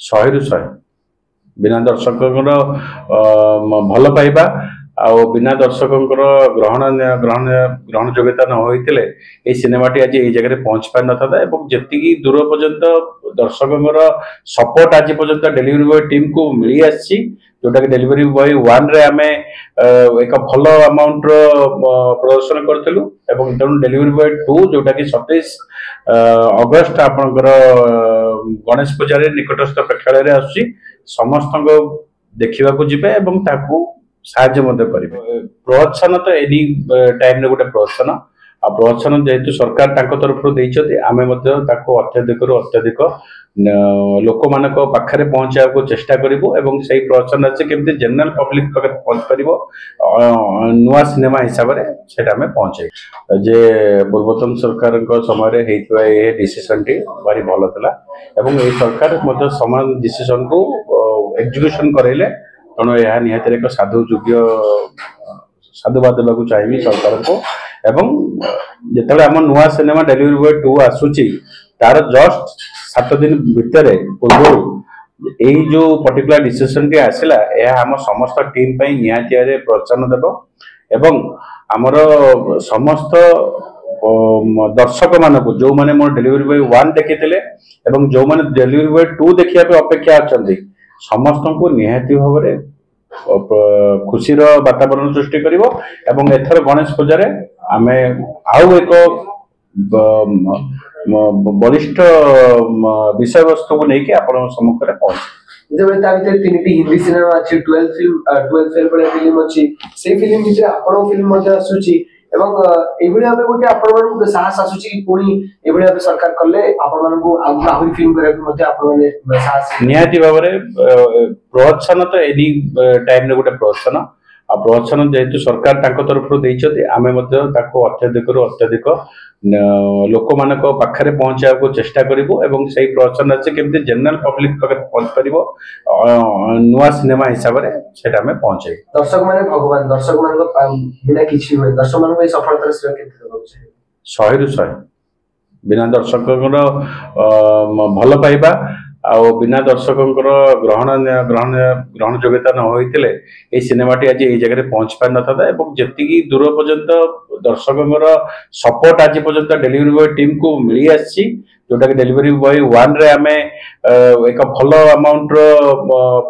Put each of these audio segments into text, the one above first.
100 ରୁ 100 बिना दर्शकों भल पाइबा आउ बिना दर्शकों ग्रहण ग्रहण ग्रहण योग्यता न होते ये सिनेमाटी आज ये जगह पहुंच पार न था जी दूर पर्यंत दर्शकों सपोर्ट आज पर्यंत डेलीवरी बॉय टीम को मिली आसी जोटा कि डेलीवरी बॉय 1 रे आमे एक भल अमाउंट प्रदर्शन करूँ तेणु डेलीवरी बॉय 2 जोटा कि 27 अगस्त आपंकर गणेश पूजा निकटस्थ प्रेक्षालय आसूँ समस्त देखा जीवे साहाଯ୍य करेंगे प्रोत्साहन तो एनी टाइम रे गोटे प्रोत्साहन आ प्रोत्साहन जेहेतु सरकार तरफ देते आम अत्यधिक अत्यधिक लोक मान पाखे पहुंचा को चेष्टा करूँ से प्रोत्साहन अच्छे केमती जनरल पब्लिक पाखे पहुंच पार नुआ सिनेमा हिसाब से पहुंचे जे पूर्वतन सरकार समय डिसीजन टी भारी भल था सरकार समान डिसीजन को एग्जीक्यूशन करेले तेणु यह निहत एक साधुयोग्य साधुवाद देवाक चाहिए सरकार को एवं जिते आम नुआ सिनेमा डेलीवरी बॉय 2 आसूची तार जस्ट 7 दिन भितर पूर्व यही जो पर्टिकुलर डिसीजन टी आसला यह आम समस्त टीम निहाती प्रोत्साहन देव एवं आमर समस्त दर्शक मान जो मैंने मोर डेलीवरी बॉय 1 देखी जो मैंने डेलीवरी बॉय 2 देखा अपेक्षा अच्छा समस्त को निहाती भाव खुशी वातावरण सृष्टि कर एथर गणेश पूजा आम आउ एक बलिष्ठ विषय वस्तु को लेकिन आप सम्मुख में पहुंचे हिंदी सिनेमा अच्छी 12 फिल्म अच्छी से फिल्म भितर आपण फिल्म आसूची एवं एभली भाबे गोटे आपण मानक साहस आसूची कि पुणी एभली भाबे सरकार करले आपण मानक आहुरी फिल्म करे मध्ये आपण माने साहस निहाती भाबरे प्रोत्साहन तो एनी टाइम रे गोटे प्रोत्साहन आ प्रोत्साहन जेहेतु सरकार तरफ देते आम अत्यधिक अत्यधिक लोक मान पाखे पहुंचा को चेष्टा करूँ से प्रोत्साहन अच्छे केमती जनरल पब्लिक पाखे पहुंच पार नुआ सिनेमा हिसाब से पहुंचे दर्शक माने भगवान दर्शक मान बिना किसी दर्शक मान सफलता 100 ରୁ 100 बिना दर्शकों भल पाइबा आउ बिना दर्शकों ग्रहण ग्रहण ग्रहण योग्यता न होते ये सिनेमाटी आज ये जगह पहुंच पार न था जी दूर पर्यंत दर्शकों सपोर्ट आज पर्यंत डेलीवरी बॉय टीम को मिली आसी जोटा कि डेलीवरी बॉय 1 रे आमे एक भल अमाउंट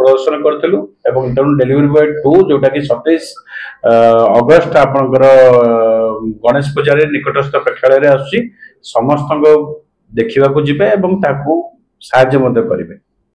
प्रदर्शन करूँ तेणु डेलीवरी बॉय 2 जोटा कि 27 अगस्त आपंकर गणेश पूजा निकटस्थ प्रेक्षालय आसूँ समस्त देखा जीवे साहाଯ୍य करेंगे।